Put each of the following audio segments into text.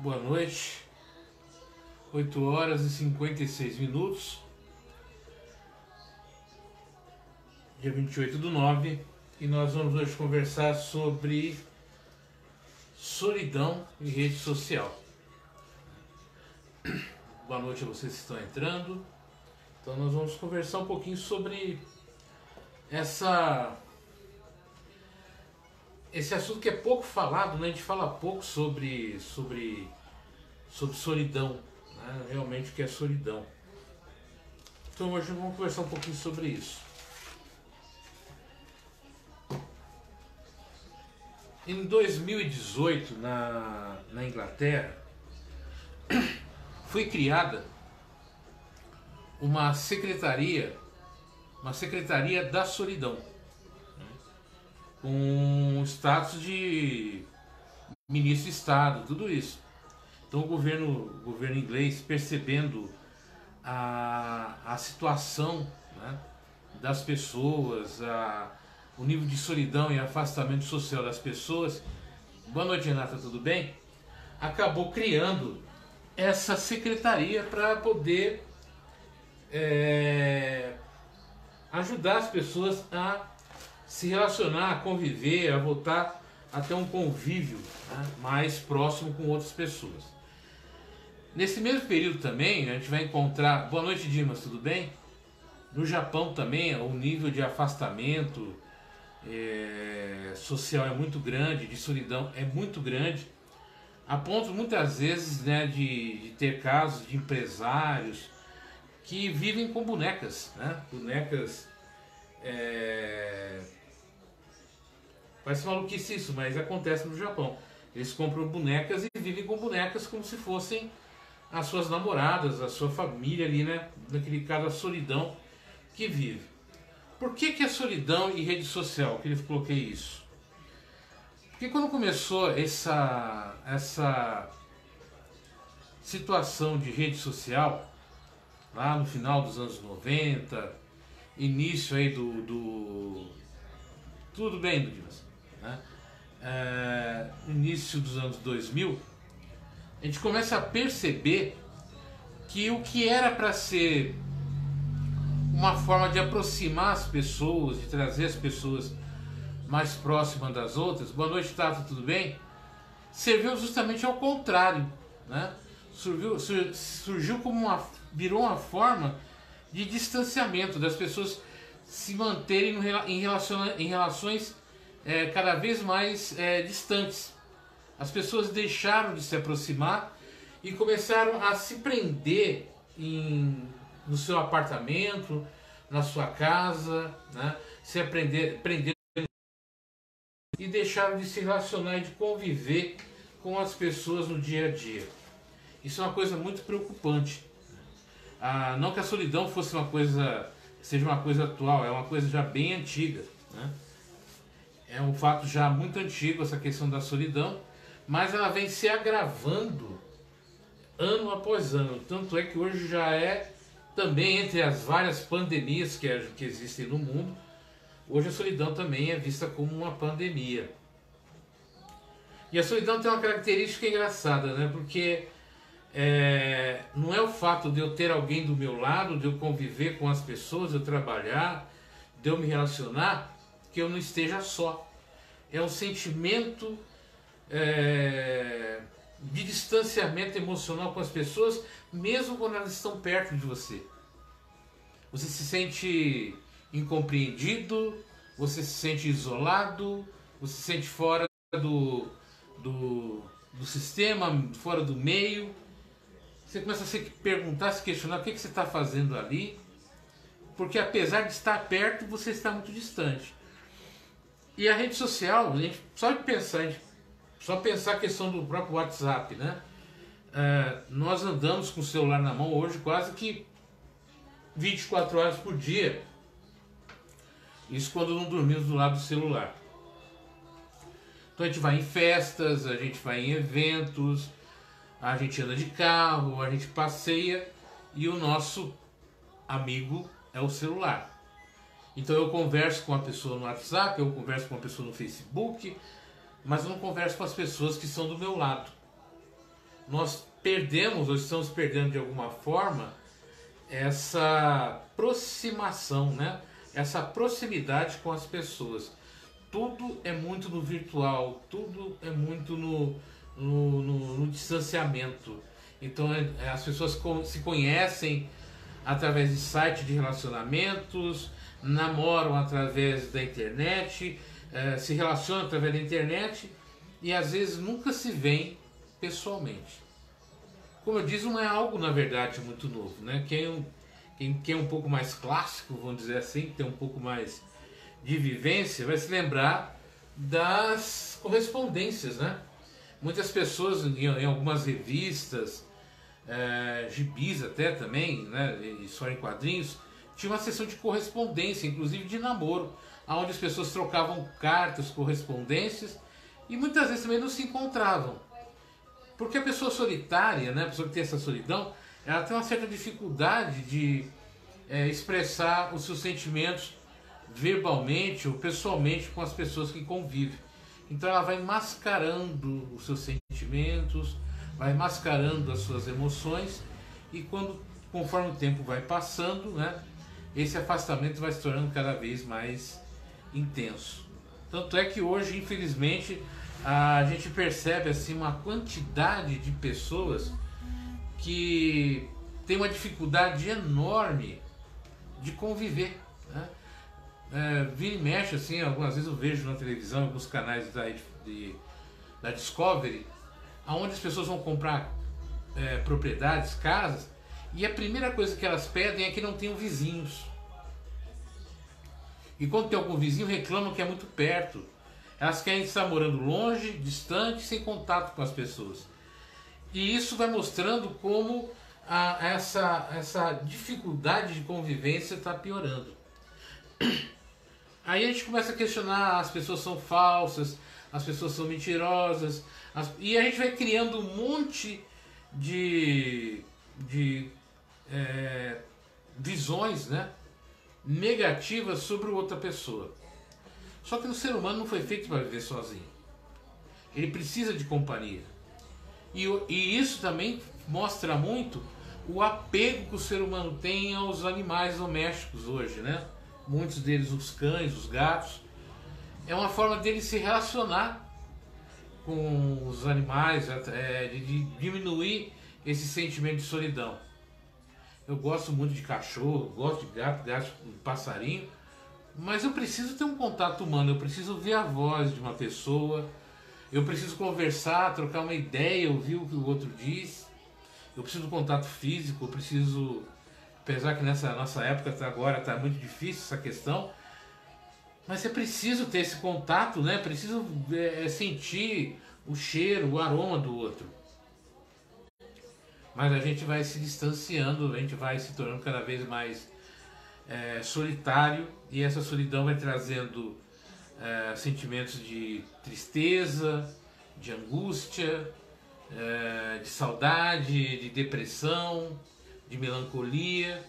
Boa noite, 8 horas e 56 minutos, dia 28/9, e nós vamos hoje conversar sobre solidão e rede social. Boa noite a vocês que estão entrando. Então nós vamos conversar um pouquinho sobre esse assunto que é pouco falado, né? A gente fala pouco sobre solidão, né? Realmente o que é solidão. Então hoje vamos conversar um pouquinho sobre isso. Em 2018, na Inglaterra, foi criada uma secretaria da solidão, com status de ministro de Estado, tudo isso. Então o governo inglês, percebendo a situação, né, das pessoas, o nível de solidão e afastamento social das pessoas. Boa noite, Renata, tudo bem? Acabou criando essa secretaria para poder ajudar as pessoas a se relacionar, a conviver, a voltar a ter um convívio, né, mais próximo com outras pessoas. Nesse mesmo período também a gente vai encontrar... Boa noite, Dimas, tudo bem? No Japão também o nível de afastamento social é muito grande, de solidão é muito grande, a ponto muitas vezes, né, de ter casos de empresários que vivem com bonecas, né? Bonecas... Parece maluquice isso, mas acontece no Japão. Eles compram bonecas e vivem com bonecas como se fossem as suas namoradas, a sua família ali, né? Naquele caso, a solidão que vive. Por que a solidão e rede social? Que eu coloquei isso? Porque quando começou essa situação de rede social, lá no final dos anos 90, início aí tudo bem, Dimas, né? Início dos anos 2000, a gente começa a perceber que o que era para ser uma forma de aproximar as pessoas, de trazer as pessoas mais próximas das outras. Boa noite, Tato, tudo bem? Serviu justamente ao contrário, né? Surgiu como virou uma forma de distanciamento das pessoas, se manterem em relações cada vez mais distantes. As pessoas deixaram de se aproximar e começaram a se prender no seu apartamento, na sua casa, né? Prender e deixaram de se relacionar e de conviver com as pessoas no dia a dia. Isso é uma coisa muito preocupante. Não que a solidão seja uma coisa atual, é uma coisa já bem antiga, né? É um fato já muito antigo essa questão da solidão, mas ela vem se agravando ano após ano. Tanto é que hoje já é também, entre as várias pandemias que existem no mundo, hoje a solidão também é vista como uma pandemia. E a solidão tem uma característica engraçada, né? Porque não é o fato de eu ter alguém do meu lado, de eu conviver com as pessoas, de eu trabalhar, de eu me relacionar, que eu não esteja só. É um sentimento de distanciamento emocional com as pessoas, mesmo quando elas estão perto de você. Você se sente incompreendido, você se sente isolado, você se sente fora do sistema, fora do meio. Você começa a se perguntar, se questionar o que você está fazendo ali, porque apesar de estar perto, você está muito distante. E a rede social, a gente só pensar a questão do próprio WhatsApp, né? Nós andamos com o celular na mão hoje quase que 24 horas por dia. Isso quando não dormimos do lado do celular. Então a gente vai em festas, a gente vai em eventos, a gente anda de carro, a gente passeia e o nosso amigo é o celular. Então eu converso com uma pessoa no WhatsApp, eu converso com uma pessoa no Facebook, mas eu não converso com as pessoas que estão do meu lado. nós perdemos ou estamos perdendo de alguma forma essa aproximação, né? Essa proximidade com as pessoas. Tudo é muito no virtual, tudo é muito no distanciamento. Então as pessoas se conhecem através de sites de relacionamentos, namoram através da internet, se relacionam através da internet e às vezes nunca se veem pessoalmente. Como eu disse, não é algo na verdade muito novo, né? Quem é um pouco mais clássico, vamos dizer assim, tem um pouco mais de vivência, vai se lembrar das correspondências, né? Muitas pessoas em algumas revistas, gibis até também, né? História em quadrinhos, tinha uma seção de correspondência, inclusive de namoro, onde as pessoas trocavam cartas, correspondências e muitas vezes também não se encontravam. Porque a pessoa solitária, né, a pessoa que tem essa solidão, ela tem uma certa dificuldade de expressar os seus sentimentos verbalmente ou pessoalmente com as pessoas que convivem. Então ela vai mascarando os seus sentimentos, vai mascarando as suas emoções e conforme o tempo vai passando, né, esse afastamento vai se tornando cada vez mais intenso. Tanto é que hoje, infelizmente, a gente percebe assim uma quantidade de pessoas que tem uma dificuldade enorme de conviver, né? Vira e mexe assim, algumas vezes eu vejo na televisão, alguns canais da Discovery, onde as pessoas vão comprar propriedades, casas, e a primeira coisa que elas pedem é que não tenham vizinhos. E quando tem algum vizinho, reclamam que é muito perto. Elas querem estar morando longe, distante, sem contato com as pessoas. E isso vai mostrando como essa dificuldade de convivência está piorando. Aí a gente começa a questionar, as pessoas são falsas, as pessoas são mentirosas, e a gente vai criando um monte de visões, né, negativas sobre outra pessoa. Só que o ser humano não foi feito para viver sozinho. Ele precisa de companhia. E isso também mostra muito o apego que o ser humano tem aos animais domésticos hoje, né? Muitos deles, os cães, os gatos. É uma forma dele se relacionar com os animais, de diminuir esse sentimento de solidão. Eu gosto muito de cachorro, gosto de gato, de passarinho, mas eu preciso ter um contato humano, eu preciso ver a voz de uma pessoa, eu preciso conversar, trocar uma ideia, ouvir o que o outro diz, eu preciso do contato físico, eu preciso, apesar que nessa nossa época agora está muito difícil essa questão, mas é preciso ter esse contato, né? Preciso sentir o cheiro, o aroma do outro. Mas a gente vai se distanciando, a gente vai se tornando cada vez mais solitário, e essa solidão vai trazendo sentimentos de tristeza, de angústia, de saudade, de depressão, de melancolia.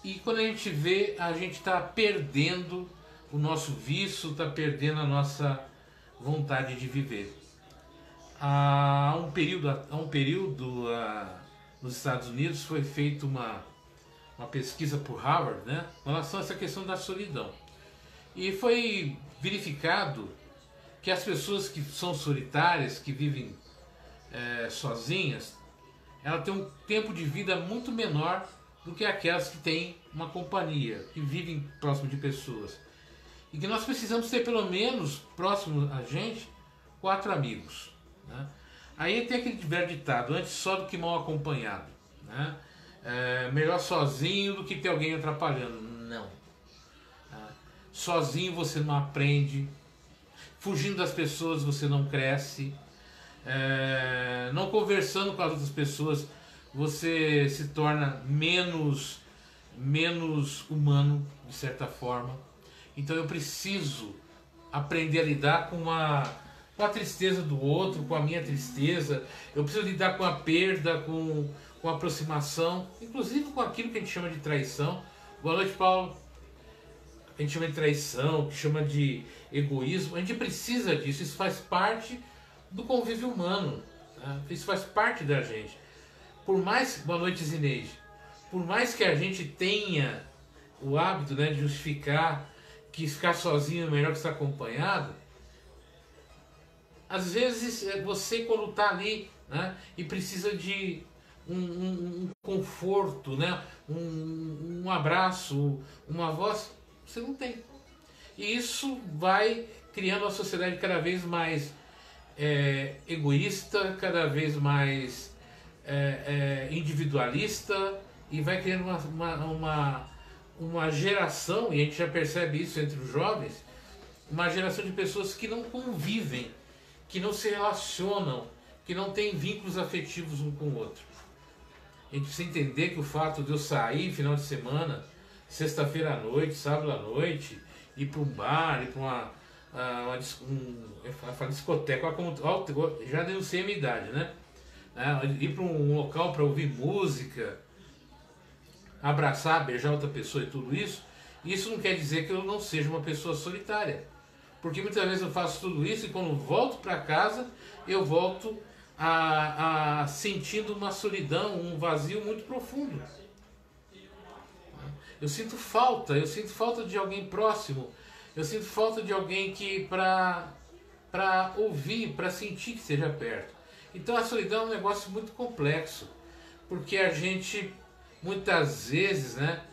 E quando a gente vê, a gente está perdendo o nosso vício, está perdendo a nossa vontade de viver. Há um período nos Estados Unidos foi feita uma pesquisa por Harvard, né, em relação a essa questão da solidão. E foi verificado que as pessoas que são solitárias, que vivem sozinhas, elas têm um tempo de vida muito menor do que aquelas que têm uma companhia, que vivem próximo de pessoas. E que nós precisamos ter pelo menos próximo a gente 4 amigos, né? Aí tem aquele velho ditado, antes só do que mal acompanhado, né? Melhor sozinho do que ter alguém atrapalhando. Não. Sozinho você não aprende, fugindo das pessoas você não cresce, não conversando com as outras pessoas você se torna menos humano, de certa forma. Então eu preciso aprender a lidar com a tristeza do outro, com a minha tristeza. Eu preciso lidar com a perda, com a aproximação, inclusive com aquilo que a gente chama de traição. Boa noite, Paulo. A gente chama de traição, que chama de egoísmo. A gente precisa disso, isso faz parte do convívio humano. Né? Isso faz parte da gente. Por mais, boa noite, Zineide, por mais que a gente tenha o hábito, né, de justificar que ficar sozinho é melhor que estar acompanhado, às vezes você, quando está ali, né, e precisa de um conforto, né, um abraço, uma voz, você não tem. E isso vai criando uma sociedade cada vez mais egoísta, cada vez mais individualista, e vai criando uma geração, e a gente já percebe isso entre os jovens, uma geração de pessoas que não convivem, que não se relacionam, que não têm vínculos afetivos um com o outro. A gente precisa entender que o fato de eu sair final de semana, sexta-feira à noite, sábado à noite, ir para um bar, ir para uma discoteca, já denunciei a minha idade, né? Ir para um local para ouvir música, abraçar, beijar outra pessoa e tudo isso, isso não quer dizer que eu não seja uma pessoa solitária. Porque muitas vezes eu faço tudo isso e quando volto para casa, eu volto sentindo uma solidão, um vazio muito profundo. Eu sinto falta de alguém próximo, eu sinto falta de alguém que para ouvir, para sentir que esteja perto. Então a solidão é um negócio muito complexo, porque a gente muitas vezes, né,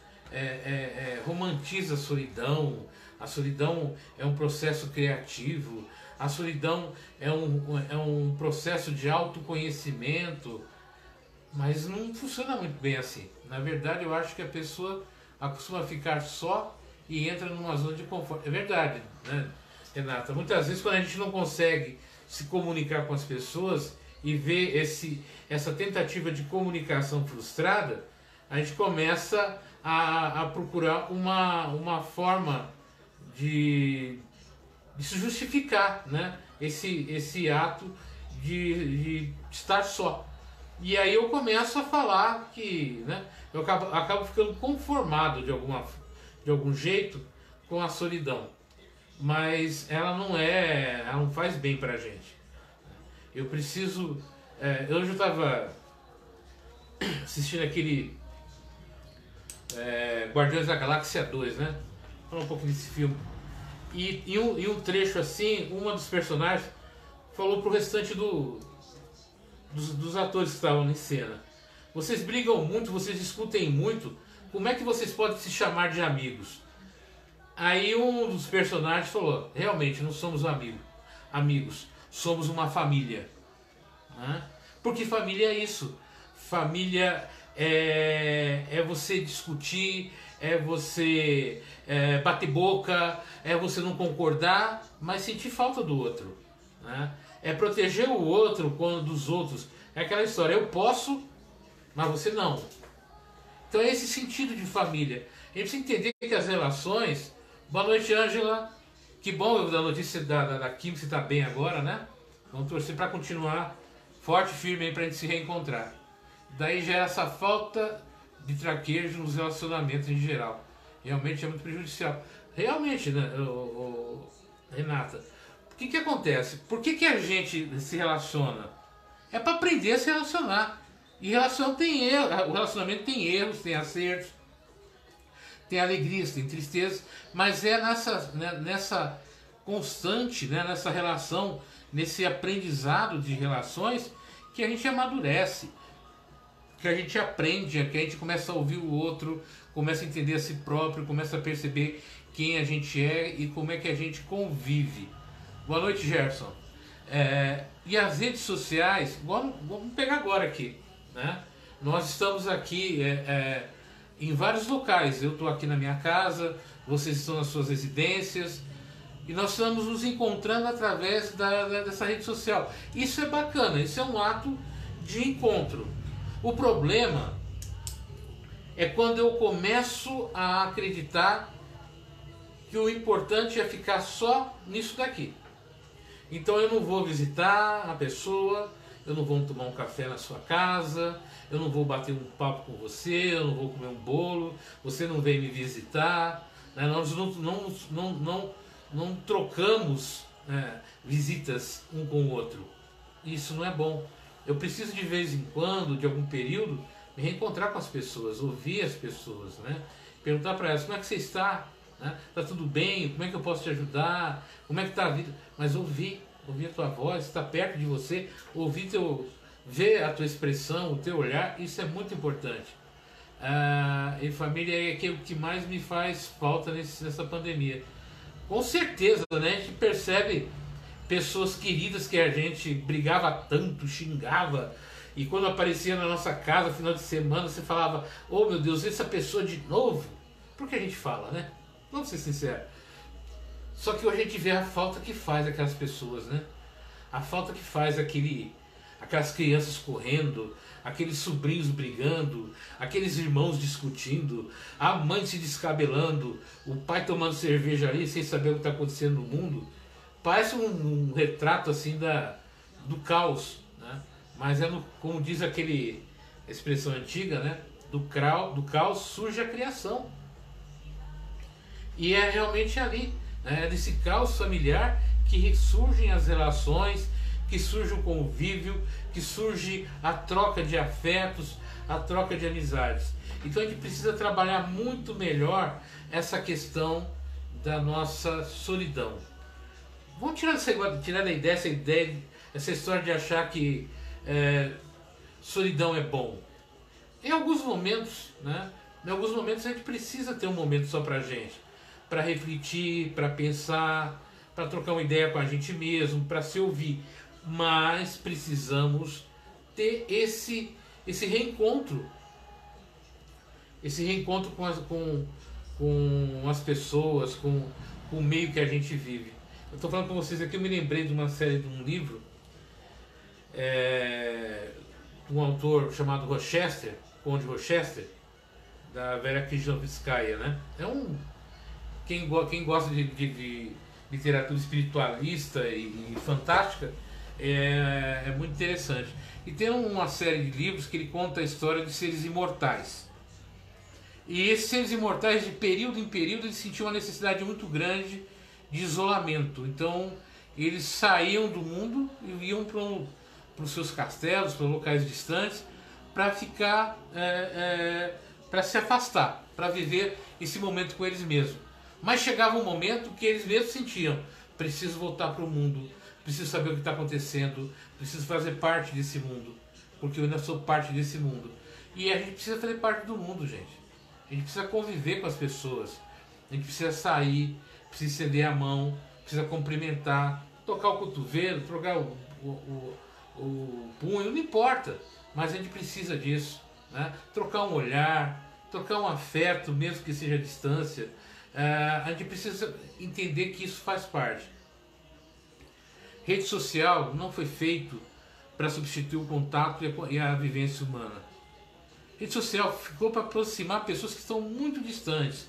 romantiza a solidão. A solidão é um processo criativo, a solidão é um processo de autoconhecimento, mas não funciona muito bem assim. Na verdade, eu acho que a pessoa acostuma ficar só e entra numa zona de conforto. É verdade, né, Renata? Muitas vezes, quando a gente não consegue se comunicar com as pessoas e vê essa tentativa de comunicação frustrada, a gente começa a procurar uma forma de se justificar, né, esse ato de estar só. E aí eu começo a falar que, né, eu acabo ficando conformado de algum jeito com a solidão. Mas ela não faz bem pra gente. Eu preciso... hoje eu estava assistindo aquele Guardiões da Galáxia 2, né? Falar um pouco desse filme. E um trecho assim, uma dos personagens falou pro restante dos atores que estavam em cena: vocês brigam muito, vocês discutem muito, como é que vocês podem se chamar de amigos? Aí um dos personagens falou: realmente não somos amigos, somos uma família. Né? Porque família é isso. Família é você discutir, é você bater boca, é você não concordar, mas sentir falta do outro. Né? É proteger o outro dos outros. É aquela história: eu posso, mas você não. Então é esse sentido de família. A gente precisa entender que as relações... Boa noite, Ângela. Que bom da notícia da Kim, você está bem agora, né? Vamos torcer para continuar forte e firme aí para a gente se reencontrar. Daí gera essa falta de traquejo nos relacionamentos em geral. Realmente é muito prejudicial. Realmente, né, Renata? O que acontece? Por que a gente se relaciona? É para aprender a se relacionar. E o relacionamento tem erros, tem acertos, tem alegrias, tem tristezas, mas é nessa constante, né, nessa relação, nesse aprendizado de relações que a gente amadurece, que a gente aprende, que a gente começa a ouvir o outro, começa a entender a si próprio, começa a perceber quem a gente é e como é que a gente convive. Boa noite, Gerson. E as redes sociais, vamos pegar agora aqui, né? Nós estamos aqui em vários locais. Eu estou aqui na minha casa, vocês estão nas suas residências, e nós estamos nos encontrando através dessa rede social. Isso é bacana, isso é um ato de encontro. O problema é quando eu começo a acreditar que o importante é ficar só nisso daqui. Então eu não vou visitar a pessoa, eu não vou tomar um café na sua casa, eu não vou bater um papo com você, eu não vou comer um bolo, você não vem me visitar, né? Nós não trocamos visitas um com o outro. Isso não é bom. Eu preciso de vez em quando, de algum período, me reencontrar com as pessoas, ouvir as pessoas, né? Perguntar para elas como é que você está, né? Tá tudo bem? Como é que eu posso te ajudar? Como é que está a vida? Mas ouvir a tua voz, estar perto de você, ver a tua expressão, o teu olhar, isso é muito importante. E família é aquilo que mais me faz falta nessa pandemia. Com certeza, né? A gente percebe pessoas queridas que a gente brigava tanto, xingava, e quando aparecia na nossa casa no final de semana, você falava: oh meu Deus, essa pessoa de novo? Porque a gente fala, né? Vamos ser sinceros. Só que hoje a gente vê a falta que faz aquelas pessoas, né? A falta que faz aquelas crianças correndo, aqueles sobrinhos brigando, aqueles irmãos discutindo, a mãe se descabelando, o pai tomando cerveja ali sem saber o que está acontecendo no mundo. Parece um retrato assim do caos, né? Mas como diz a expressão antiga, né? Do caos surge a criação. E é realmente ali, né? É desse caos familiar que surgem as relações, que surge o convívio, que surge a troca de afetos, a troca de amizades. Então a gente precisa trabalhar muito melhor essa questão da nossa solidão. Vamos tirar da ideia essa história de achar que solidão é bom. Em alguns momentos, né? Em alguns momentos a gente precisa ter um momento só pra gente, para refletir, para pensar, para trocar uma ideia com a gente mesmo, para se ouvir. Mas precisamos ter esse reencontro, com as pessoas, com o meio que a gente vive. Eu estou falando com vocês aqui, eu me lembrei de uma série, de um livro, de um autor chamado Rochester, Conde Rochester, da Vera Kijnovskaya, né? Quem gosta de literatura espiritualista e fantástica, é muito interessante. E tem uma série de livros que ele conta a história de seres imortais. E esses seres imortais, de período em período, eles sentiam uma necessidade muito grande de isolamento. Então eles saíam do mundo e iam para os seus castelos, para locais distantes, para ficar, para se afastar, para viver esse momento com eles mesmos. Mas chegava um momento que eles mesmos sentiam: preciso voltar para o mundo, preciso saber o que está acontecendo, preciso fazer parte desse mundo, porque eu ainda sou parte desse mundo. E a gente precisa fazer parte do mundo, gente. A gente precisa conviver com as pessoas, a gente precisa sair, precisa estender a mão, precisa cumprimentar, tocar o cotovelo, trocar o punho, não importa, mas a gente precisa disso, né? Trocar um olhar, trocar um afeto, mesmo que seja à distância. A gente precisa entender que isso faz parte. Rede social não foi feito para substituir o contato e a vivência humana. Rede social ficou para aproximar pessoas que estão muito distantes.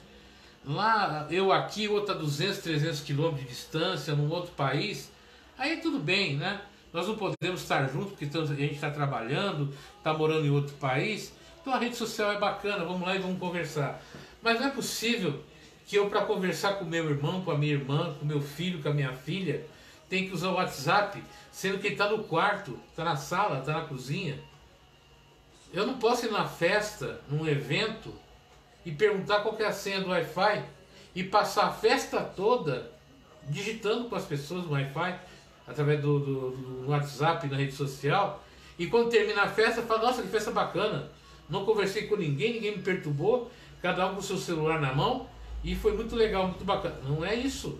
Lá, eu aqui, outro a 200, 300 quilômetros de distância, num outro país, aí tudo bem, né? Nós não podemos estar juntos porque a gente está trabalhando, está morando em outro país. Então a rede social é bacana, vamos lá e vamos conversar. Mas não é possível que eu, para conversar com meu irmão, com a minha irmã, com meu filho, com a minha filha, tenha que usar o WhatsApp, sendo que ele está no quarto, está na sala, está na cozinha. Eu não posso ir na festa, num evento, e perguntar qual que é a senha do Wi-Fi e passar a festa toda digitando com as pessoas no Wi-Fi, através do WhatsApp, na rede social, e quando termina a festa, fala: nossa, que festa bacana, não conversei com ninguém, ninguém me perturbou, cada um com o seu celular na mão, e foi muito legal, muito bacana. Não é isso.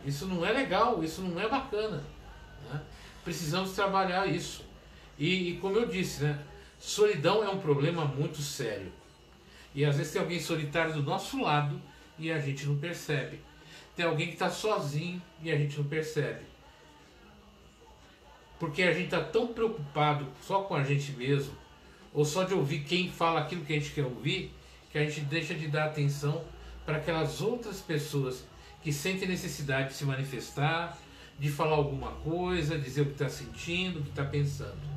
Isso não é legal, isso não é bacana, né? Precisamos trabalhar isso. E como eu disse, né? Solidão é um problema muito sério. E às vezes tem alguém solitário do nosso lado e a gente não percebe. Tem alguém que está sozinho e a gente não percebe. Porque a gente está tão preocupado só com a gente mesmo, ou só de ouvir quem fala aquilo que a gente quer ouvir, que a gente deixa de dar atenção para aquelas outras pessoas que sentem necessidade de se manifestar, de falar alguma coisa, dizer o que está sentindo, o que está pensando.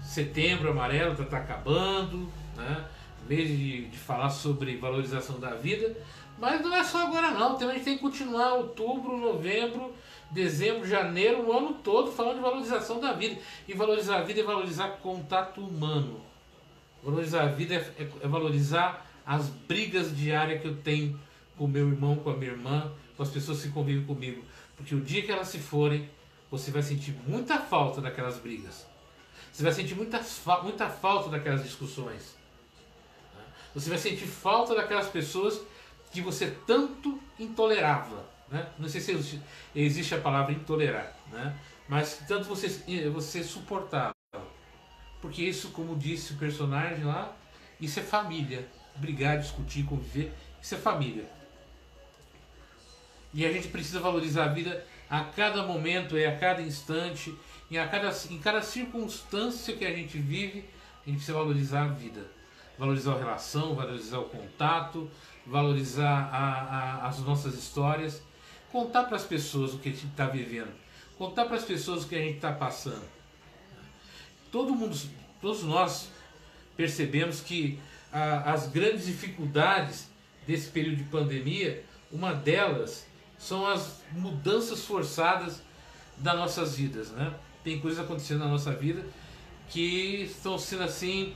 Setembro amarelo está acabando, né? Mês de falar sobre valorização da vida, mas não é só agora não, a gente tem que continuar outubro, novembro, dezembro, janeiro, o ano todo falando de valorização da vida. E valorizar a vida é valorizar contato humano. Valorizar a vida é valorizar as brigas diárias que eu tenho com o meu irmão, com a minha irmã, com as pessoas que convivem comigo. Porque o dia que elas se forem, você vai sentir muita falta daquelas brigas. Você vai sentir muita falta daquelas discussões. Você vai sentir falta daquelas pessoas que você tanto intolerava. Né? Não sei se existe a palavra intolerar, né? Mas tanto você suportava. Porque isso, como disse o personagem lá, isso é família. Brigar, discutir, conviver, isso é família. E a gente precisa valorizar a vida a cada momento, a cada instante, em cada circunstância que a gente vive, a gente precisa valorizar a vida. Valorizar a relação, valorizar o contato, valorizar as nossas histórias, contar para as pessoas o que a gente está vivendo, contar para as pessoas o que a gente está passando. Todos nós percebemos que as grandes dificuldades desse período de pandemia, uma delas são as mudanças forçadas das nossas vidas, né? Tem coisas acontecendo na nossa vida que estão sendo assim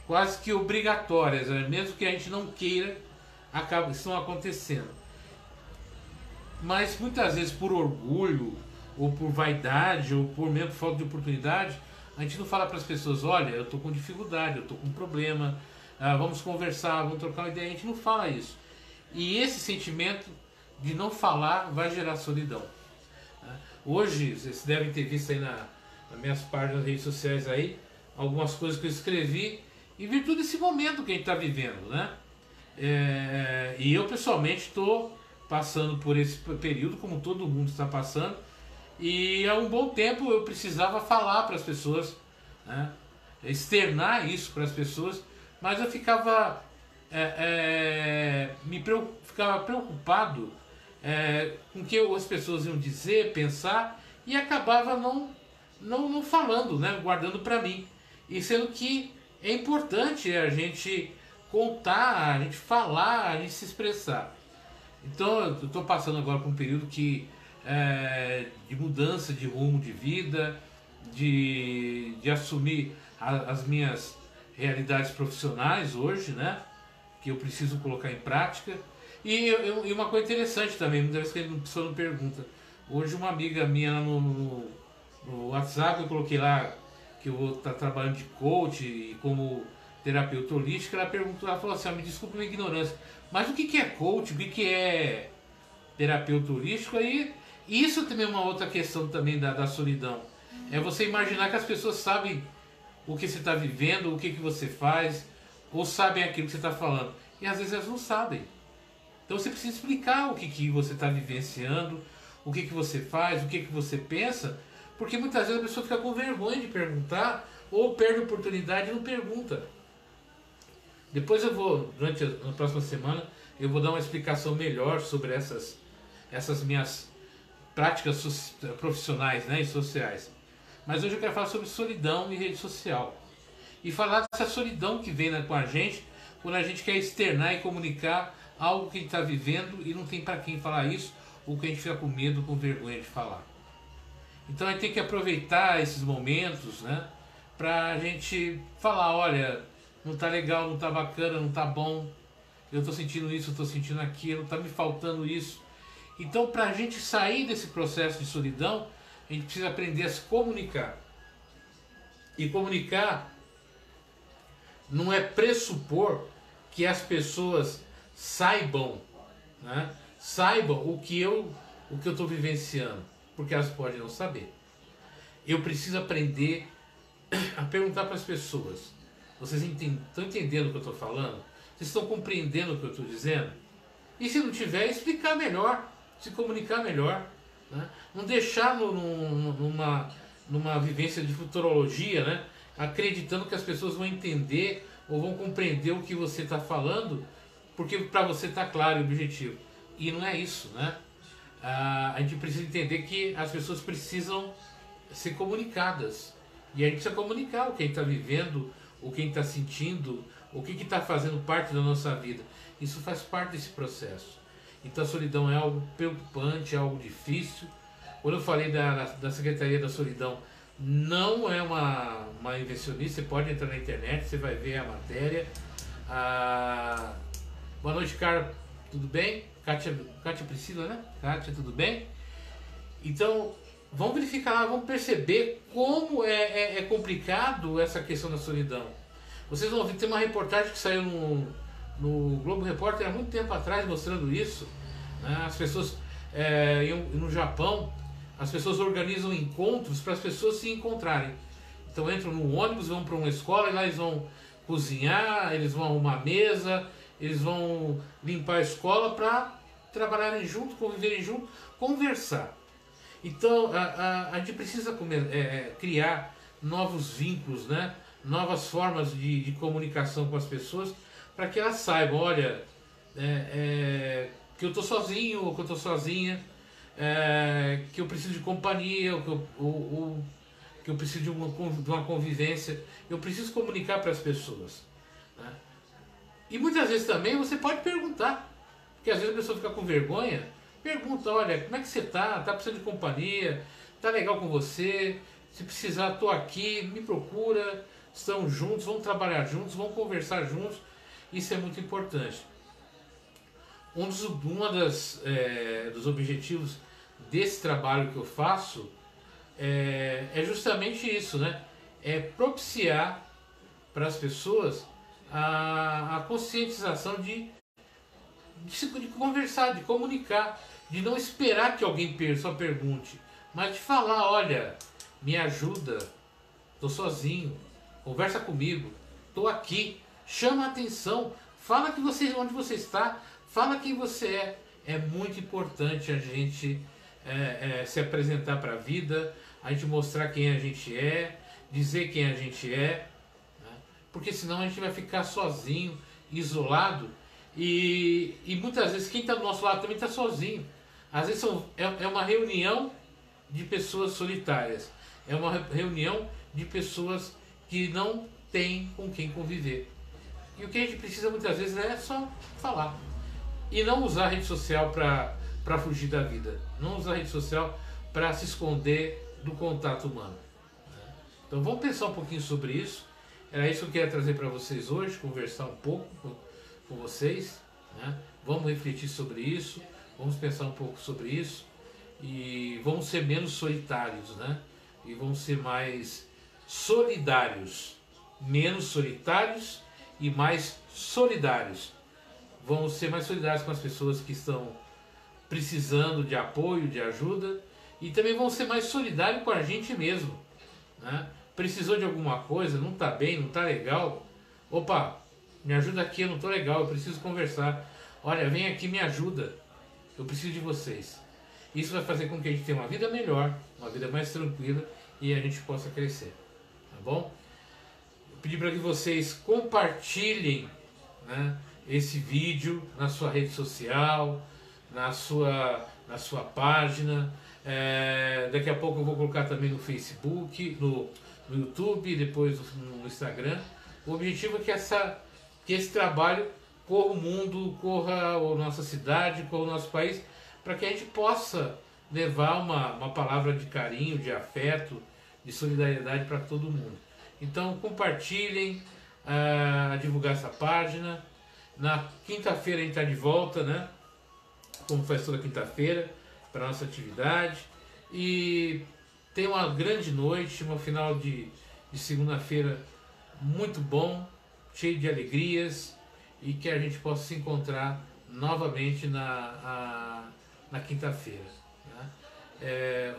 quase que obrigatórias, né? Mesmo que a gente não queira, estão acontecendo. Mas muitas vezes por orgulho, ou por vaidade, ou por mesmo falta de oportunidade, a gente não fala para as pessoas: olha, eu estou com dificuldade, eu estou com problema, vamos conversar, vamos trocar uma ideia. A gente não fala isso. E esse sentimento de não falar vai gerar solidão. Hoje, vocês devem ter visto aí nas minhas páginas nas redes sociais aí, algumas coisas que eu escrevi em virtude desse momento que a gente está vivendo, né? E eu pessoalmente estou passando por esse período, como todo mundo está passando, e há um bom tempo eu precisava falar para as pessoas, né? Externar isso para as pessoas, mas eu ficava ficava preocupado com o que as pessoas iam dizer, pensar, e acabava não falando, né? Guardando para mim. E sendo que é importante a gente contar, a gente falar, a gente se expressar. Então eu estou passando agora por um período de mudança de rumo de vida, de assumir as minhas realidades profissionais hoje, né? Que eu preciso colocar em prática. E uma coisa interessante também, muitas vezes que a pessoa não pergunta. Hoje uma amiga minha no WhatsApp, eu coloquei lá que eu vou estar trabalhando de coach e como terapeuta holística, ela falou assim: me desculpe a minha ignorância, mas o que é coach, o que é terapeuta holístico? Aí isso também é uma outra questão também da solidão. É você imaginar que as pessoas sabem o que você está vivendo, o que você faz, ou sabem aquilo que você está falando. E às vezes elas não sabem. Então você precisa explicar o que você está vivenciando, o que você faz, o que você pensa, porque muitas vezes a pessoa fica com vergonha de perguntar, ou perde a oportunidade e não pergunta. Depois eu vou, na próxima semana, eu vou dar uma explicação melhor sobre essas minhas práticas profissionais, né, e sociais. Mas hoje eu quero falar sobre solidão e rede social. E falar dessa solidão que vem com a gente quando a gente quer externar e comunicar algo que a gente está vivendo e não tem para quem falar isso, ou que a gente fica com medo, com vergonha de falar. Então a gente tem que aproveitar esses momentos, né, para a gente falar: olha, não está legal, não está bacana, não está bom, eu estou sentindo isso, eu estou sentindo aquilo, está me faltando isso. Então, para a gente sair desse processo de solidão, a gente precisa aprender a se comunicar. E comunicar não é pressupor que as pessoas saibam, né? Saibam o que eu estou vivenciando, porque elas podem não saber. Eu preciso aprender a perguntar para as pessoas: vocês estão entendendo o que eu estou falando? Vocês estão compreendendo o que eu estou dizendo? E se não tiver, explicar melhor, se comunicar melhor, né? Não deixar numa vivência de futurologia, né? Acreditando que as pessoas vão entender ou vão compreender o que você está falando, porque para você está claro e objetivo. E não é isso, né? A gente precisa entender que as pessoas precisam ser comunicadas. E a gente precisa comunicar o que a gente está vivendo, o que a gente está sentindo, o que está fazendo parte da nossa vida. Isso faz parte desse processo. Então a solidão é algo preocupante, é algo difícil. Quando eu falei da Secretaria da Solidão, não é uma invencionista, você pode entrar na internet, você vai ver a matéria. Boa noite, Carla, tudo bem? Kátia Priscila, né? Kátia, tudo bem? Então, vamos verificar lá, vamos perceber como é complicado essa questão da solidão. Vocês vão ver, tem uma reportagem que saiu no Globo Repórter há muito tempo atrás mostrando isso, né? As pessoas no Japão, as pessoas organizam encontros para as pessoas se encontrarem. Então entram no ônibus, vão para uma escola e lá eles vão cozinhar, eles vão arrumar a mesa, eles vão limpar a escola para trabalharem junto, conviverem junto, conversar. Então a gente precisa criar novos vínculos, né? Novas formas de comunicação com as pessoas, para que elas saibam, olha, que eu estou sozinho ou que eu estou sozinha, que eu preciso de companhia, ou que eu preciso de uma convivência. Eu preciso comunicar para as pessoas, né? E muitas vezes também você pode perguntar, porque às vezes a pessoa fica com vergonha. Pergunta, olha, como é que você está? Está precisando de companhia? Está legal com você? Se precisar, estou aqui, me procura. Estamos juntos, vamos trabalhar juntos, vamos conversar juntos. Isso é muito importante. Dos objetivos desse trabalho que eu faço é justamente isso, né? É propiciar para as pessoas a conscientização de conversar, de comunicar, de não esperar que alguém só pergunte, mas de falar, olha, me ajuda, estou sozinho, conversa comigo, estou aqui, chama a atenção, fala onde você está, fala quem você é. É muito importante a gente se apresentar para a vida, a gente mostrar quem a gente é, dizer quem a gente é, né? Porque senão a gente vai ficar sozinho, isolado, e muitas vezes quem está do nosso lado também está sozinho. Às vezes é uma reunião de pessoas solitárias, é uma reunião de pessoas que não têm com quem conviver. E o que a gente precisa muitas vezes é só falar. E não usar a rede social para fugir da vida. Não usar a rede social para se esconder do contato humano. Então vamos pensar um pouquinho sobre isso. Era isso que eu queria trazer para vocês hoje, conversar um pouco com vocês, né? Vamos refletir sobre isso, vamos pensar um pouco sobre isso e vamos ser menos solitários, né? E vamos ser mais solidários, menos solitários e mais solidários. Vamos ser mais solidários com as pessoas que estão precisando de apoio, de ajuda, e também vamos ser mais solidários com a gente mesmo, né? Precisou de alguma coisa, não está bem, não está legal, opa, me ajuda aqui, eu não estou legal, eu preciso conversar. Olha, vem aqui, me ajuda, eu preciso de vocês. Isso vai fazer com que a gente tenha uma vida melhor, uma vida mais tranquila e a gente possa crescer, tá bom? Eu pedi para que vocês compartilhem, né, esse vídeo na sua rede social, na sua página. Daqui a pouco eu vou colocar também no Facebook, no YouTube, depois no Instagram. O objetivo é que esse trabalho corra o mundo, corra a nossa cidade, corra o nosso país, para que a gente possa levar uma palavra de carinho, de afeto, de solidariedade para todo mundo. Então compartilhem, divulgar essa página. Na quinta-feira a gente está de volta, né? Como faz toda quinta-feira, para a nossa atividade. E tem uma grande noite, um final de segunda-feira muito bom, cheio de alegrias, e que a gente possa se encontrar novamente na quinta-feira, né?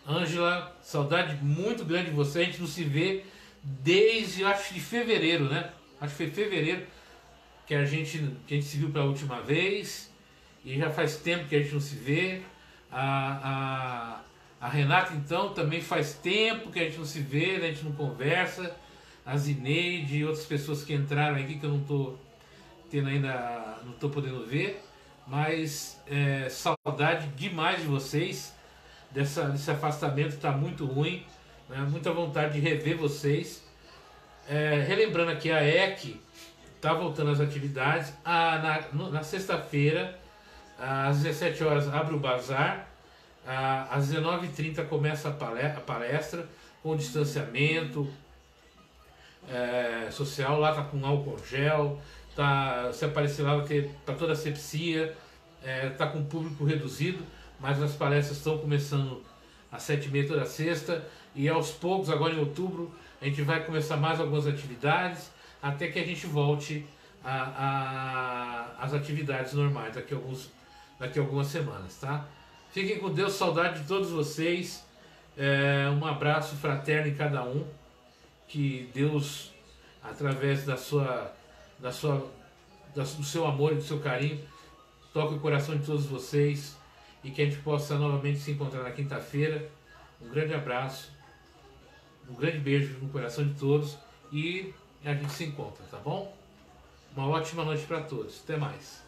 Ângela, saudade muito grande de você. A gente não se vê desde, acho, de fevereiro, né? Acho que foi fevereiro que a gente se viu pela última vez, e já faz tempo que a gente não se vê. A Renata, então, também faz tempo que a gente não se vê, né? A gente não conversa. A Zineide e outras pessoas que entraram aqui que eu não estou tendo ainda, não estou podendo ver, mas saudade demais de vocês. Desse afastamento está muito ruim, né? Muita vontade de rever vocês. Relembrando aqui, a EC está voltando às atividades. Na sexta-feira Às 17 horas abre o bazar. Às 19h30 começa a palestra com distanciamento social. Lá tá com álcool gel. Se aparecer lá vai ter para toda a asepsia. Tá com público reduzido, mas as palestras estão começando às 7h30 toda sexta. E aos poucos, agora em outubro, a gente vai começar mais algumas atividades até que a gente volte às atividades normais daqui a algumas semanas, tá? Fiquem com Deus, saudade de todos vocês, um abraço fraterno em cada um, que Deus, através do seu amor e do seu carinho, toque o coração de todos vocês e que a gente possa novamente se encontrar na quinta-feira. Um grande abraço, um grande beijo no coração de todos e a gente se encontra, tá bom? Uma ótima noite para todos. Até mais.